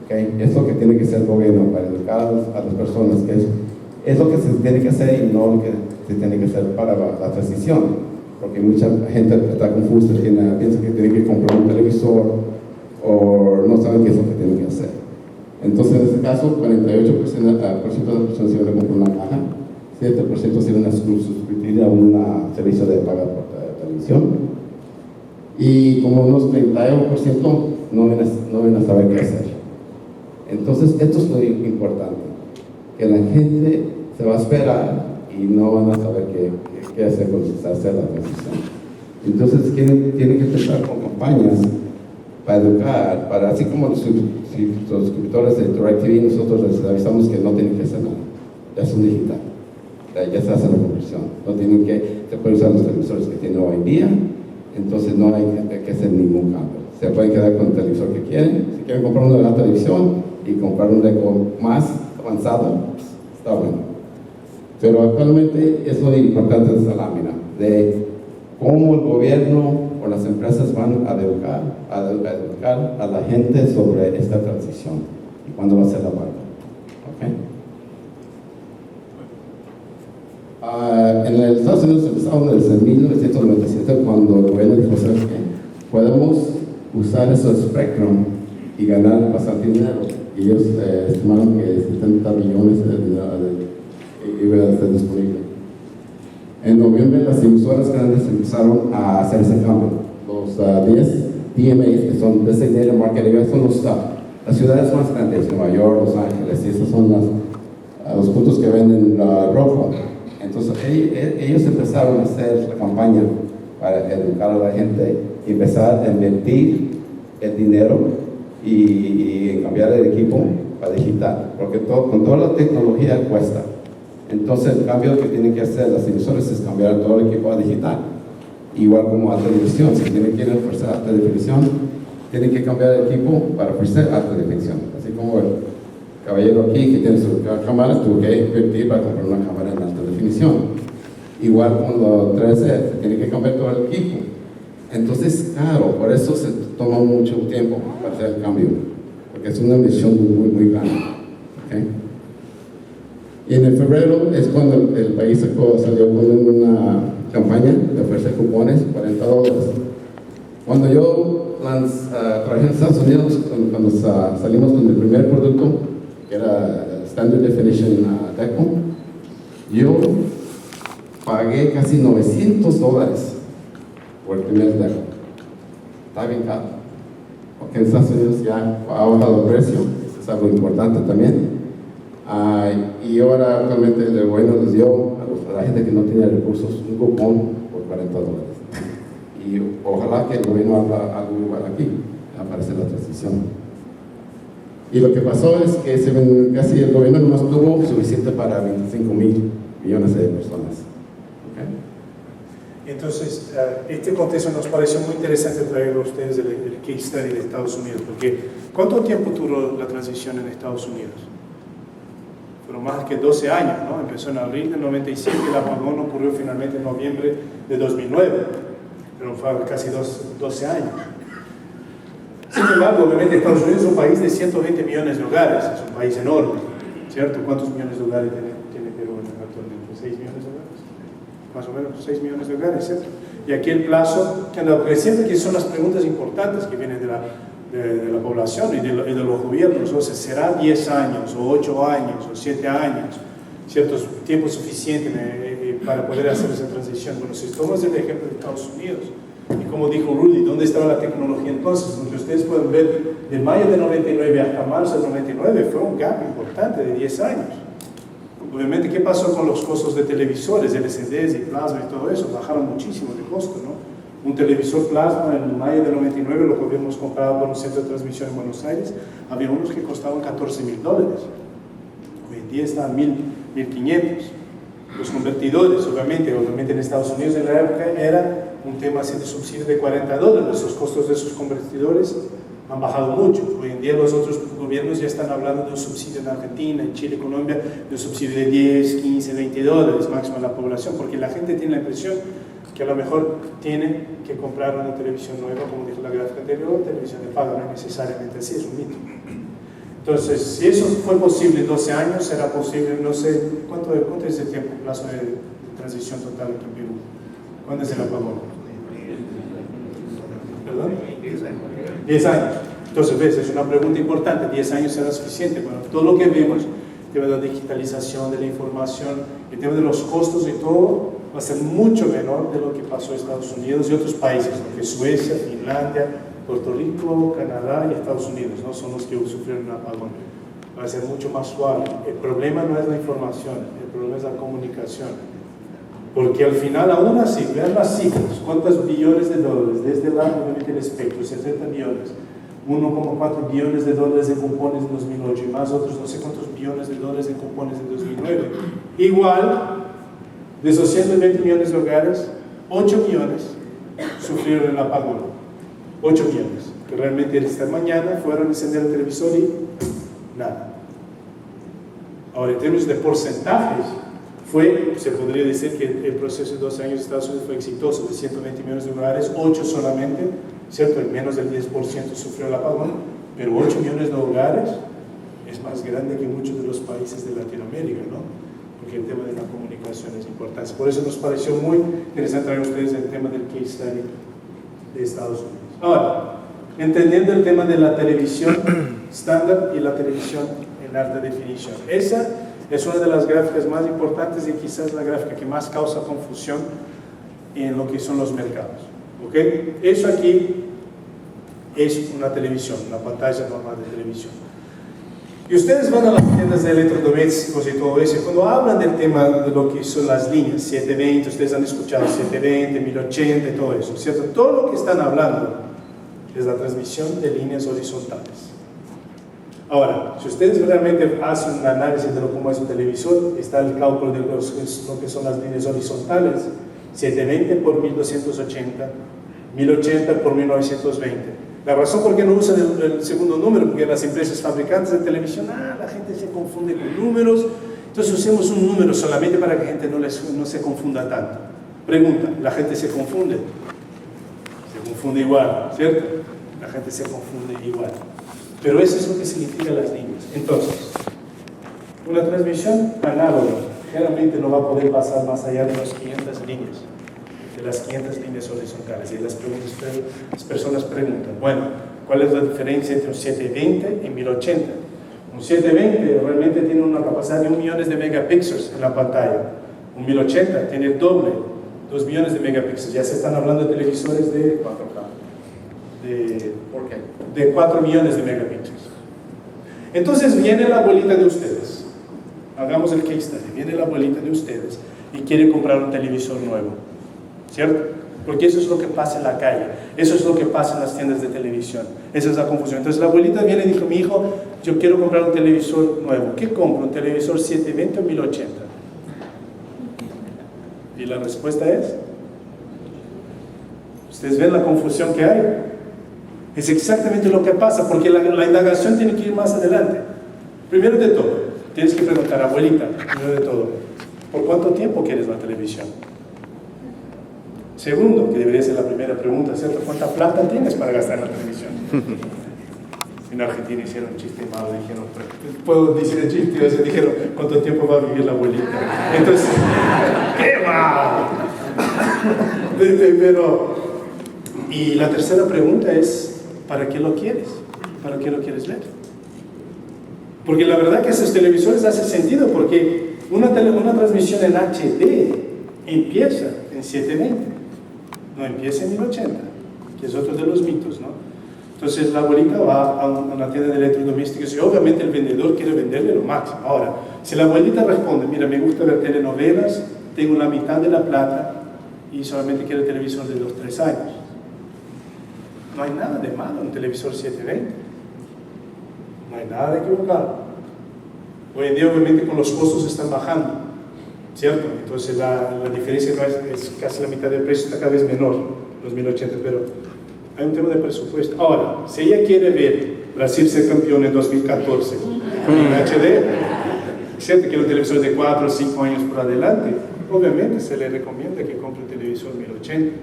¿Okay? Es lo que tiene que hacer el gobierno, para educar a las personas, que es lo que se tiene que hacer y no lo que se tiene que hacer para la transición. Porque mucha gente está confusa, piensa que tiene que comprar un televisor o no saben qué es lo que tienen que hacer. Entonces, en este caso, 48% de las personas se van a comprar una caja, 7% se van a suscribir a un servicio de paga por televisión, y como unos 31% no van a saber qué hacer. Entonces, esto es lo importante, que la gente se va a esperar y no van a saber qué hacer cuando se hace la transición. Entonces tienen que empezar con campañas para educar, así como los suscriptores de DirecTV, nosotros les avisamos que no tienen que hacer nada, ya son digital, ya se hace la conversión, se pueden usar los televisores que tienen hoy en día, entonces no hay que hacer ningún cambio. Se pueden quedar con el televisor que quieren, si quieren comprar una gran televisión y comprar un deco más avanzado, pues, está bueno. Pero actualmente es lo importante de esta lámina, de cómo el gobierno o las empresas van a educar a la gente sobre esta transición y cuándo va a ser la parte. ¿Okay? En el Estados Unidos empezaron desde 1997 cuando el gobierno dijo, ¿sabes qué? Podemos usar ese Spectrum y ganar bastante dinero. Y ellos estimaron que 70 billones de dinero iba a estar disponible. En noviembre las emisoras grandes empezaron a hacer ese cambio. Los 10 DMAs, que son Designated Market Areas, son las ciudades más grandes, Nueva York, Los Ángeles, y esos son los puntos que venden rojo. Entonces ellos empezaron a hacer la campaña para educar a la gente y empezar a invertir el dinero y cambiar el equipo para digital, porque con toda la tecnología cuesta. Entonces el cambio que tienen que hacer las emisoras es cambiar todo el equipo a digital, igual como alta definición. Si quieren ofrecer alta definición, tienen que cambiar el equipo para ofrecer alta definición. Así como el caballero aquí que tiene su cámara tuvo que invertir para comprar una cámara en alta definición. Igual con los 3D, se tiene que cambiar todo el equipo. Entonces, claro, por eso se toma mucho tiempo para hacer el cambio, porque es una inversión muy, muy grande. ¿Okay? Y en el febrero es cuando el país salió con una campaña de ofrecer cupones, $40. Cuando yo trabajé en Estados Unidos, cuando salimos con el primer producto, que era Standard Definition Deco, yo pagué casi $900 por el primer deco. Está bien caro, porque en Estados Unidos ya ha bajado el precio, eso es algo importante también. Y ahora actualmente el gobierno les dio a la gente que no tenía recursos un cupón por $40. Y ojalá que el gobierno haga algo igual aquí, aparece la transición. Y lo que pasó es que casi el gobierno no tuvo suficiente para 25 mil millones de personas. ¿Okay? Entonces, este contexto nos pareció muy interesante traerlo a ustedes el case study de Estados Unidos, porque ¿cuánto tiempo duró la transición en Estados Unidos? Fueron más que 12 años, ¿no? Empezó en abril del 97 y el apagón ocurrió finalmente en noviembre de 2009, pero fue casi 12 años. Sin embargo, obviamente Estados Unidos es un país de 120 millones de hogares, es un país enorme, ¿cierto? ¿Cuántos millones de hogares tiene Perú actualmente? 6 millones de hogares, más o menos 6 millones de hogares, ¿cierto? Y aquí el plazo que anda creciendo, que son las preguntas importantes que vienen de la población y de los gobiernos. O sea, ¿será 10 años, o 8 años, o 7 años? ¿Cierto? Tiempo suficiente para poder hacer esa transición. Bueno, si tomas el ejemplo de Estados Unidos, y como dijo Rudy, ¿dónde estaba la tecnología entonces? Donde ustedes pueden ver, de mayo de 99 hasta marzo de 99 fue un gap importante de 10 años. Obviamente, ¿qué pasó con los costos de televisores, LCDs y plasma y todo eso? Bajaron muchísimo de costo, ¿no? Un televisor plasma en mayo de 99, lo que habíamos comprado por un centro de transmisión en Buenos Aires, había unos que costaban $14,000. Hoy en día están $1,500. Los convertidores, obviamente en Estados Unidos en la época era un tema así de subsidio de $40. Los costos de esos convertidores han bajado mucho. Hoy en día los otros gobiernos ya están hablando de un subsidio en Argentina, en Chile, Colombia, de un subsidio de 10, 15, $20 máximo a la población, porque la gente tiene la impresión que a lo mejor tiene que comprar una televisión nueva, como dijo la gráfica anterior, televisión de paga, no necesariamente así, es un mito. Entonces, si eso fue posible en 12 años, será posible, no sé, ¿cuánto es el tiempo, plazo de transición total aquí en Perú? ¿Cuándo es el apagón? ¿Perdón? 10 años. Entonces, ves, es una pregunta importante, 10 años será suficiente. Bueno, todo lo que vemos, el tema de la digitalización, de la información, el tema de los costos y todo, va a ser mucho menor de lo que pasó en Estados Unidos y otros países, ¿no? Que Suecia, Finlandia, Puerto Rico, Canadá y Estados Unidos, ¿no? Son los que sufrieron un apagón. Va a ser mucho más suave. El problema no es la información, el problema es la comunicación. Porque al final, aún así, vean las cifras, cuántos billones de dólares, desde el lado del espectro, 60 billones, 1,4 billones de dólares en cupones en 2008 y más otros no sé cuántos billones de dólares en cupones en 2009. Igual, de esos 120 millones de hogares, 8 millones sufrieron el apagón. 8 millones, que realmente esta mañana fueron a encender el televisor y nada. Ahora, en términos de porcentajes, se podría decir que el proceso de 12 años de Estados Unidos fue exitoso, de 120 millones de hogares, 8 solamente, ¿cierto? En menos del 10% sufrió el apagón, pero 8 millones de hogares es más grande que muchos de los países de Latinoamérica, ¿no? Porque el tema de la comunicación es importante. Por eso nos pareció muy interesante traer a ustedes el tema del case study de Estados Unidos. Ahora, entendiendo el tema de la televisión estándar y la televisión en alta definición. Esa es una de las gráficas más importantes y quizás la gráfica que más causa confusión en lo que son los mercados. ¿Ok? Eso aquí es una televisión, una pantalla normal de televisión. Y ustedes van a las tiendas de electrodomésticos y todo eso, y cuando hablan del tema de lo que son las líneas, 720, ustedes han escuchado 720, 1080 y todo eso, ¿cierto? Todo lo que están hablando es la transmisión de líneas horizontales. Ahora, si ustedes realmente hacen un análisis de cómo es un televisor, está el cálculo de lo que son las líneas horizontales, 720 por 1280, 1080 por 1920. La razón por qué no usan el segundo número, porque las empresas fabricantes de televisión, la gente se confunde con números, entonces usemos un número solamente para que la gente no se confunda tanto. Pregunta, ¿la gente se confunde? Se confunde igual, ¿cierto? La gente se confunde igual. Pero eso es lo que significan las líneas. Entonces, una transmisión análoga generalmente no va a poder pasar más allá de las 500 líneas. De las 500 líneas horizontales. Y las personas preguntan, bueno, ¿cuál es la diferencia entre un 720 y 1080? Un 720 realmente tiene una capacidad de 1 millón de megapíxeles en la pantalla. Un 1080 tiene el doble, 2 millones de megapíxeles. Ya se están hablando de televisores de 4K. ¿Por qué? De 4 millones de megapíxeles. Entonces viene la abuelita de ustedes. Hagamos el case study. Viene la abuelita de ustedes y quiere comprar un televisor nuevo. ¿Cierto? Porque eso es lo que pasa en la calle, eso es lo que pasa en las tiendas de televisión, esa es la confusión. Entonces la abuelita viene y dijo, mi hijo, yo quiero comprar un televisor nuevo. ¿Qué compro? ¿Un televisor 720 o 1080? Y la respuesta es, ustedes ven la confusión que hay. Es exactamente lo que pasa, porque la indagación tiene que ir más adelante. Primero de todo, tienes que preguntar, abuelita, primero de todo, ¿por cuánto tiempo quieres la televisión? Segundo, que debería ser la primera pregunta, ¿cierto? ¿Cuánta plata tienes para gastar en la televisión? En Argentina hicieron un chiste malo, dijeron, ¿puedo decir el chiste? O sea, dijeron, ¿cuánto tiempo va a vivir la abuelita? Entonces, ¡qué va! Pero, y la tercera pregunta es, ¿para qué lo quieres? ¿Para qué lo quieres ver? Porque la verdad que esos televisores hacen sentido, porque una transmisión en HD empieza en 720. No empieza en 1080, que es otro de los mitos, ¿no? Entonces la abuelita va a una tienda de electrodomésticos y obviamente el vendedor quiere venderle lo máximo. Ahora, si la abuelita responde, mira, me gusta ver telenovelas, tengo la mitad de la plata y solamente quiero televisor de 2-3 años. No hay nada de malo en un televisor 720. No hay nada de equivocado. Hoy en día obviamente con los costos están bajando. ¿cierto? Entonces la diferencia es casi la mitad del precio, está cada vez menor, los 1080, pero hay un tema de presupuesto. Ahora, si ella quiere ver Brasil ser campeón en 2014 en HD, ¿cierto? Que los televisores de 4 o 5 años por adelante, obviamente se le recomienda que compre un televisor 1080.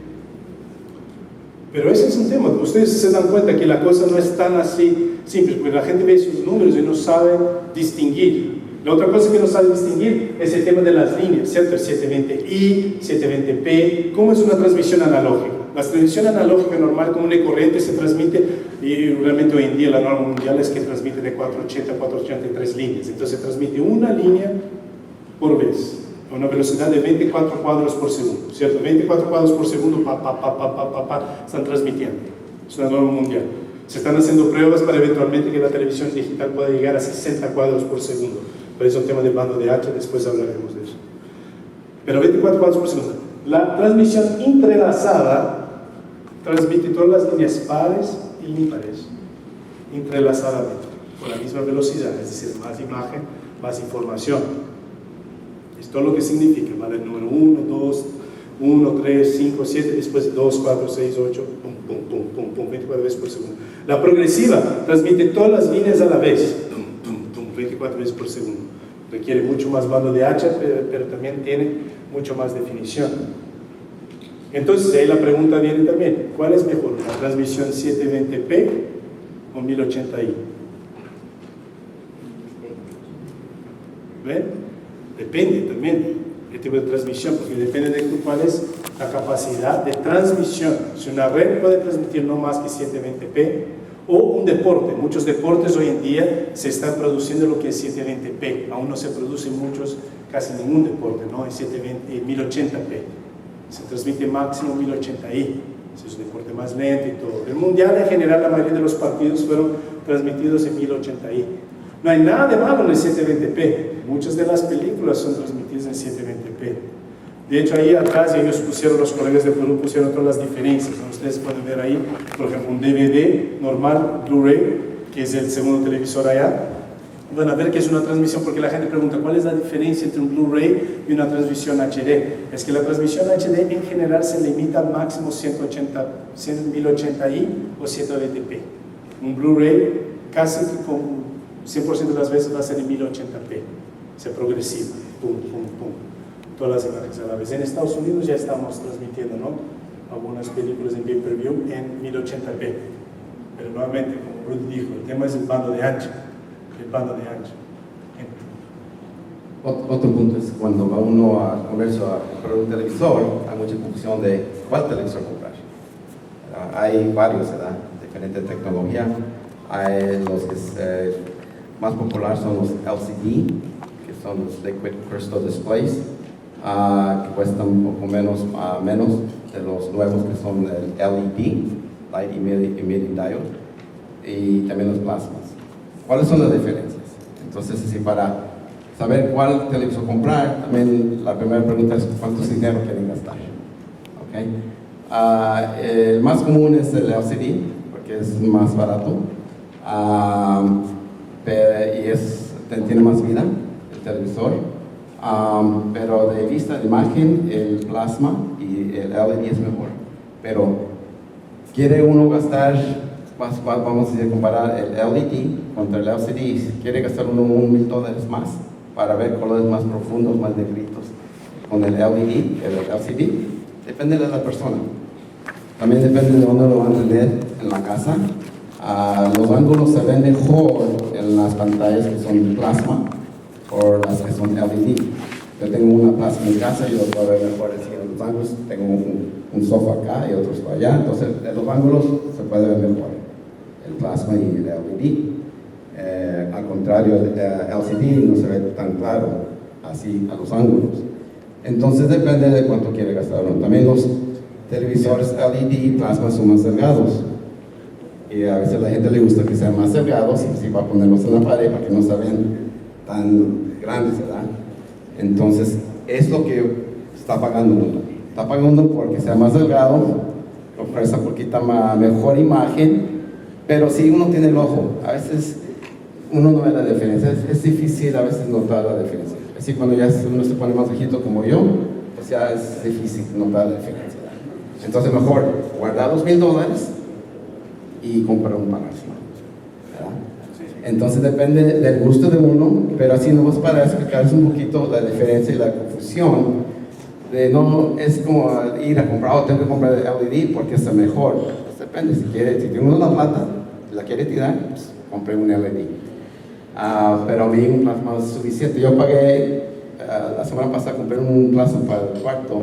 Pero ese es un tema, ustedes se dan cuenta que la cosa no es tan así simple, porque la gente ve sus números y no sabe distinguir. La otra cosa que no sabe distinguir es el tema de las líneas, ¿cierto? El 720i, 720p, ¿cómo es una transmisión analógica? La transmisión analógica normal, común y corriente, se transmite, y realmente hoy en día la norma mundial es que transmite de 480 a 483 líneas, entonces se transmite una línea por vez, a una velocidad de 24 cuadros por segundo, ¿cierto? 24 cuadros por segundo, están transmitiendo, es una norma mundial. Se están haciendo pruebas para eventualmente que la televisión digital pueda llegar a 60 cuadros por segundo, pero es un tema de bando de H, después hablaremos de eso. Pero 24 cuadros por segundo. La transmisión entrelazada transmite todas las líneas pares y impares, entrelazadamente, con la misma velocidad, es decir, más imagen, más información. Es todo lo que significa, ¿vale? El número 1, 2, 1, 3, 5, 7, después 2, 4, 6, 8, pum, pum, pum, pum, pum, 24 veces por segundo. La progresiva transmite todas las líneas a la vez, pum, pum, pum, 24 veces por segundo. Requiere mucho más bando de H, pero también tiene mucho más definición. Entonces, ahí la pregunta viene también, ¿cuál es mejor, la transmisión 720p o 1080i? ¿Ven? Depende también el tipo de transmisión, porque depende de cuál es la capacidad de transmisión. Si una red puede transmitir no más que 720p, o un deporte, muchos deportes hoy en día se están produciendo lo que es 720p, aún no se producen muchos, casi ningún deporte, ¿no? Es 1080p, se transmite máximo 1080i, es un deporte más lento y todo. El mundial en general, la mayoría de los partidos fueron transmitidos en 1080i. No hay nada de malo en el 720p, muchas de las películas son transmitidas en 720p. De hecho, ahí atrás ellos pusieron, los colegas de Perú pusieron todas las diferencias, ¿no? Ustedes pueden ver ahí, por ejemplo, un DVD normal, Blu-ray, que es el segundo televisor allá. Van a ver que es una transmisión, porque la gente pregunta, ¿cuál es la diferencia entre un Blu-ray y una transmisión HD? Es que la transmisión HD en general se limita al máximo 1080i o 120p. Un Blu-ray casi con 100% de las veces va a ser en 1080p, se progresiva, pum, pum, pum, todas las imágenes a la vez. En Estados Unidos ya estamos transmitiendo, ¿no?, algunas películas en pay-per-view en 1080p, pero nuevamente, como Ruth dijo, el tema es el bando de ancho, Otro punto es cuando va uno a comercio a comprar un televisor, hay mucha confusión de cuál televisor comprar. Hay varios, ¿verdad?, diferente tecnología. Hay los que más populares son los LCD, que son los Liquid Crystal Displays, que cuestan un poco menos de los nuevos que son el LED, Light Emitting Diode, y también los plasmas. ¿Cuáles son las diferencias? Entonces, así para saber cuál televisor comprar, también la primera pregunta es cuánto dinero quieren gastar. ¿Okay? El más común es el LCD, porque es más barato, y tiene más vida el televisor, pero de vista de imagen, el plasma y el LED es mejor. Pero quiere uno gastar, vamos a decir, comparar el LED contra el LCD, quiere gastar uno $1,000 más para ver colores más profundos, más negritos con el LED, el LCD, depende de la persona. También depende de dónde lo van a tener en la casa. Los ángulos se ven mejor en las pantallas que son plasma o las que son LED. Yo tengo una plasma en casa y lo puedo ver mejor en los ángulos. Tengo un sofá acá y otros para allá, entonces en los ángulos se puede ver mejor el plasma y el LED. Al contrario, el LCD no se ve tan claro así a los ángulos. Entonces depende de cuánto quiere gastar uno. También los televisores LED y plasma son más delgados. Y a veces a la gente le gusta que sean más delgados, y así va a ponerlos en la pared para que no se vean tan grandes, ¿verdad? Entonces, es lo que está pagando uno. Está pagando porque sea más delgado, ofrece un poquito mejor imagen, pero si uno tiene el ojo, a veces uno no ve la diferencia. Es difícil a veces notar la diferencia. Así cuando ya uno se pone más viejito como yo, pues ya es difícil notar la diferencia. Entonces mejor guardar los $1,000 y comprar un Palacio. Entonces depende del gusto de uno, pero así nomás para explicarles un poquito la diferencia y la confusión. No es como ir a comprar, tengo que comprar LED porque es mejor. Pues depende, si tiene uno la plata, la quiere tirar, pues compre un LED. Pero a mí un plasma es suficiente. Yo pagué, la semana pasada compré un plasma para el cuarto,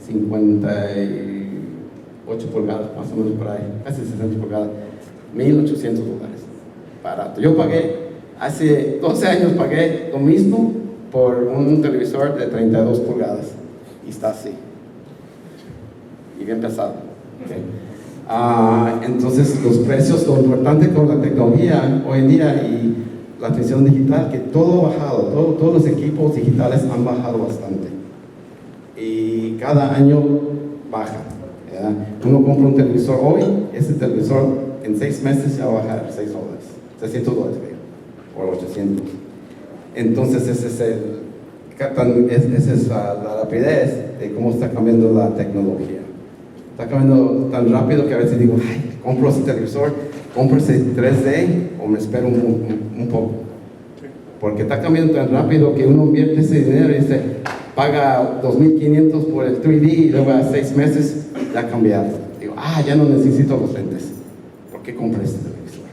58 pulgadas, más o menos por ahí, casi 60 pulgadas, $1,800. Barato. Yo pagué, hace 12 años pagué lo mismo por un televisor de 32 pulgadas y está así y bien pesado. Okay. Entonces los precios, lo importante con la tecnología hoy en día y la atención digital, que todo ha bajado, todos los equipos digitales han bajado bastante y cada año baja, ¿verdad? Uno compra un televisor hoy, ese televisor en 6 meses ya va a bajar $600, o 800. Entonces esa es la rapidez de cómo está cambiando la tecnología. Está cambiando tan rápido que a veces digo, ay, compro ese televisor, compro ese 3D o me espero un poco. Porque está cambiando tan rápido que uno invierte ese dinero y dice, paga $2,500 por el 3D y luego a 6 meses ya ha cambiado. Digo, ya no necesito los lentes. ¿Por qué compré este televisor?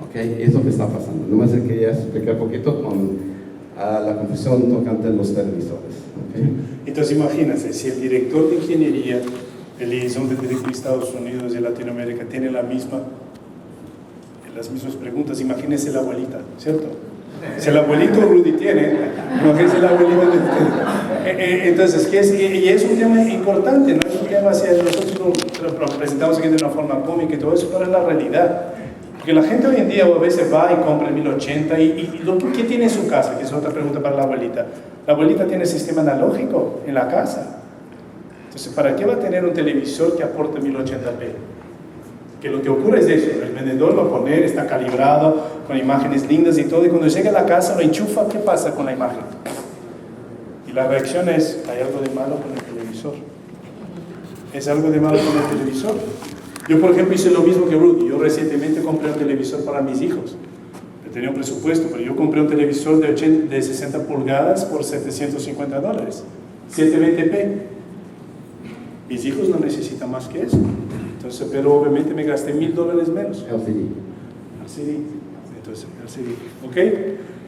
Okay, es lo que está pasando. Nomás quería explicar un poquito con la confusión tocante de los televisores. Okay. Entonces imagínense, si el director de ingeniería, el liaison de Estados Unidos y Latinoamérica tiene las mismas preguntas, imagínense la abuelita, ¿cierto? Si el abuelito Rudy tiene, imagínense la abuelita de ustedes. Entonces, y es un tema importante, no es un tema, si nosotros lo presentamos aquí de una forma cómica y todo eso, pero es la realidad. Porque la gente hoy en día a veces va y compra el 1080 y ¿qué tiene en su casa? Que es otra pregunta para la abuelita. La abuelita tiene sistema analógico en la casa. Entonces, ¿para qué va a tener un televisor que aporte 1080p? Que lo que ocurre es eso, el vendedor lo va a poner, está calibrado, con imágenes lindas y todo, y cuando llega a la casa lo enchufa, ¿qué pasa con la imagen? Y la reacción es, hay algo de malo con el televisor. ¿Es algo de malo con el televisor? Yo, por ejemplo, hice lo mismo que Rudy. Yo recientemente compré un televisor para mis hijos. Yo tenía un presupuesto, pero yo compré un televisor de 60 pulgadas por $750, 720p. Mis hijos no necesitan más que eso. Entonces, pero obviamente me gasté $1,000 menos. LCD. Entonces, LCD. ¿Ok?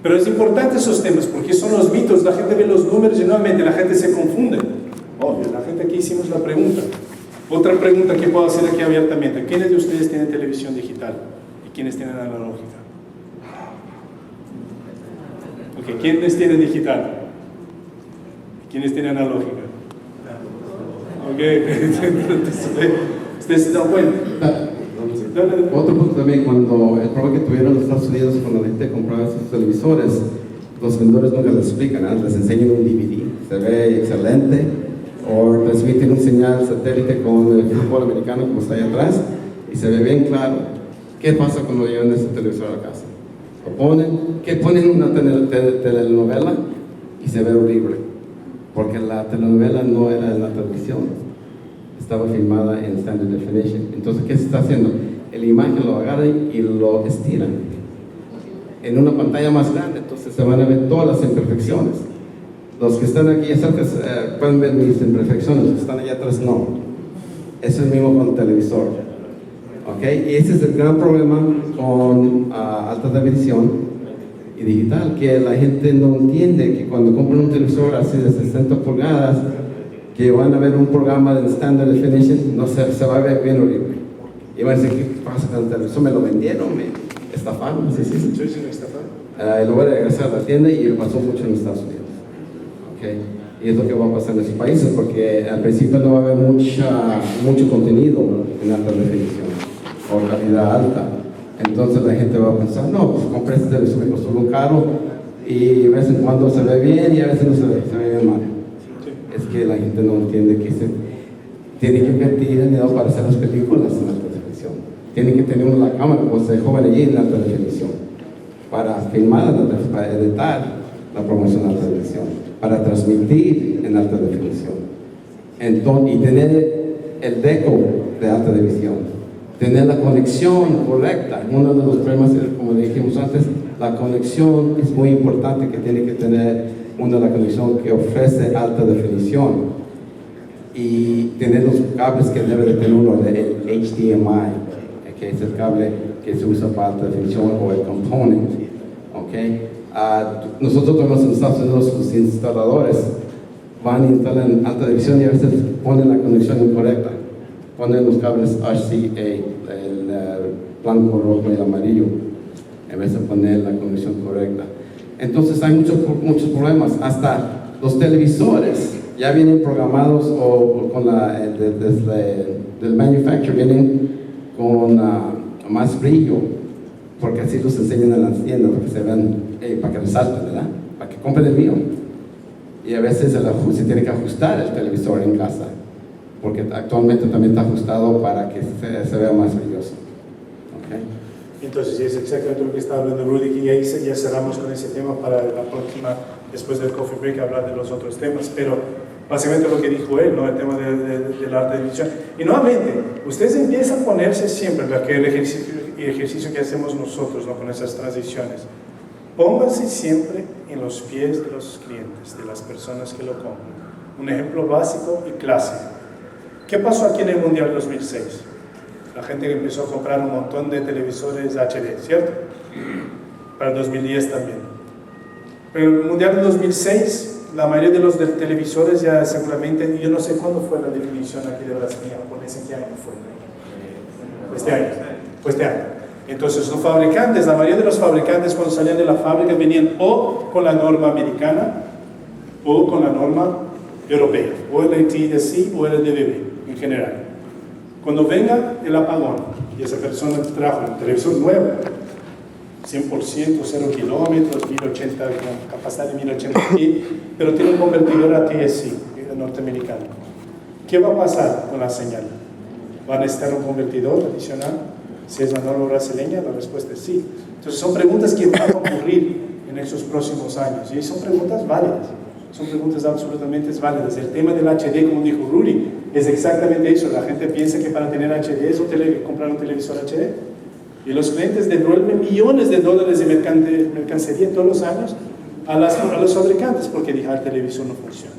Pero es importante esos temas porque son los mitos. La gente ve los números y nuevamente la gente se confunde. Obvio, la gente aquí hicimos la pregunta. Otra pregunta que puedo hacer aquí abiertamente. ¿Quiénes de ustedes tienen televisión digital? ¿Y quiénes tienen analógica? Ok, ¿quiénes tienen digital? ¿Y quiénes tienen analógica? Ok, ustedes se dan cuenta. Otro punto también, cuando el problema que tuvieron los Estados Unidos cuando la gente compraba esos televisores, los vendedores nunca les explican, les enseñan un DVD, se ve excelente, o transmiten un señal satélite con el fútbol americano como está ahí atrás, y se ve bien claro. ¿Qué pasa cuando llevan ese televisor a la casa? Lo ponen una telenovela y se ve horrible, porque la telenovela no era en la televisión, estaba filmada en Standard Definition. Entonces, ¿qué se está haciendo? La imagen lo agarran y lo estiran en una pantalla más grande, entonces se van a ver todas las imperfecciones. Los que están aquí cerca pueden ver mis imperfecciones, los que están allá atrás no. Eso es mismo con el televisor. ¿Okay? Y ese es el gran problema con alta definición y digital, que la gente no entiende que cuando compran un televisor así de 60 pulgadas, que van a ver un programa de Standard Definition, no se va a ver bien horrible. Y van a decir, ¿qué pasa con el televisor? ¿Me lo vendieron? ¿Me estafaron? Sí, me estafaron. Y luego de regresar a la tienda y pasó mucho en Estados Unidos. Okay. Y es lo que va a pasar en esos países, porque al principio no va a haber mucho contenido en alta definición o calidad alta. Entonces la gente va a pensar, no, pues compré este televisor, me costó muy caro y a veces cuando se ve bien y a veces no se ve bien mal. Es que la gente no entiende que se tiene que invertir en dinero para hacer las películas en alta definición. Tiene que tener la cámara, como se joven allí en alta definición, para filmar, para editar la promoción de alta definición, para transmitir en alta definición. Entonces, y tener el deco de alta definición, tener la conexión correcta. Uno de los problemas, como dijimos antes, la conexión es muy importante, que tiene que tener la conexión que ofrece alta definición, y tener los cables que debe de tener uno, el HDMI, que es el cable que se usa para alta definición, o el component. Okay. Nosotros tenemos en Estados Unidos, los instaladores van a instalar en alta definición y a veces ponen la conexión incorrecta, ponen los cables RCA, el blanco, rojo y el amarillo, en vez de poner la conexión correcta. Entonces hay muchos problemas. Hasta los televisores ya vienen programados, o con desde del manufacturer vienen con más brillo, porque así los enseñan en las tiendas, para que se vean, para que resalten, ¿verdad? Para que compren el mío. Y a veces se tiene que ajustar el televisor en casa, porque actualmente también está ajustado para que se vea más brilloso. ¿Okay? Entonces, es exactamente lo que está hablando Rudy, y ahí ya cerramos con ese tema para la próxima, después del coffee break, hablar de los otros temas, pero básicamente lo que dijo él, ¿no? El tema de la alta definición. Y nuevamente, ustedes empiezan a ponerse siempre, el ejercicio que hacemos nosotros, ¿no? Con esas transiciones. Pónganse siempre en los pies de los clientes, de las personas que lo compran. Un ejemplo básico y clásico. ¿Qué pasó aquí en el Mundial 2006? La gente empezó a comprar un montón de televisores HD, ¿cierto? Para el 2010 también. Pero en el Mundial de 2006, la mayoría de los televisores ya seguramente, yo no sé cuándo fue la definición aquí de Brasil, japonesa, ¿qué año fue? Este año. Entonces los fabricantes, la mayoría de los fabricantes cuando salían de la fábrica venían o con la norma americana o con la norma europea, o el TDC o el DVB en general. Cuando venga el apagón y esa persona trajo un televisor nuevo, 100%, 0 kilómetros, 1080, con capacidad de 1080p, pero tiene un convertidor ATSC, norteamericano. ¿Qué va a pasar con la señal? ¿Va a necesitar un convertidor adicional? Si es la norma brasileña, la respuesta es sí. Entonces son preguntas que van a ocurrir en esos próximos años, y son preguntas válidas, son preguntas absolutamente válidas. El tema del HD, como dijo Rudy, es exactamente eso. La gente piensa que para tener HD es comprar un televisor HD, y los clientes devuelven millones de dólares de mercancía todos los años a los fabricantes porque el televisor no funciona.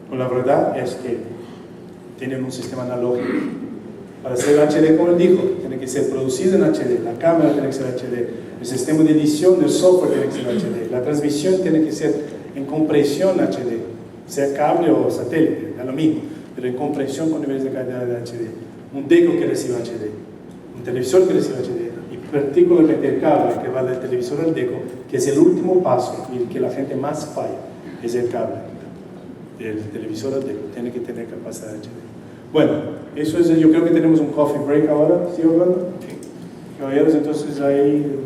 Pues la verdad es que tienen un sistema analógico. Para ser HD, como él dijo, tiene que ser producido en HD, la cámara tiene que ser HD, el sistema de edición del software tiene que ser HD, la transmisión tiene que ser en compresión HD, sea cable o satélite, da lo mismo, pero en compresión con niveles de calidad de HD. Un deco que reciba HD, un televisor que reciba HD, y particularmente el cable que va del televisor al deco, que es el último paso y el que la gente más falla, es el cable del televisor al deco, tiene que tener capacidad de HD. Bueno, eso es, yo creo que tenemos un coffee break ahora, ¿sí, Orlando? Sí. Caballeros, entonces ahí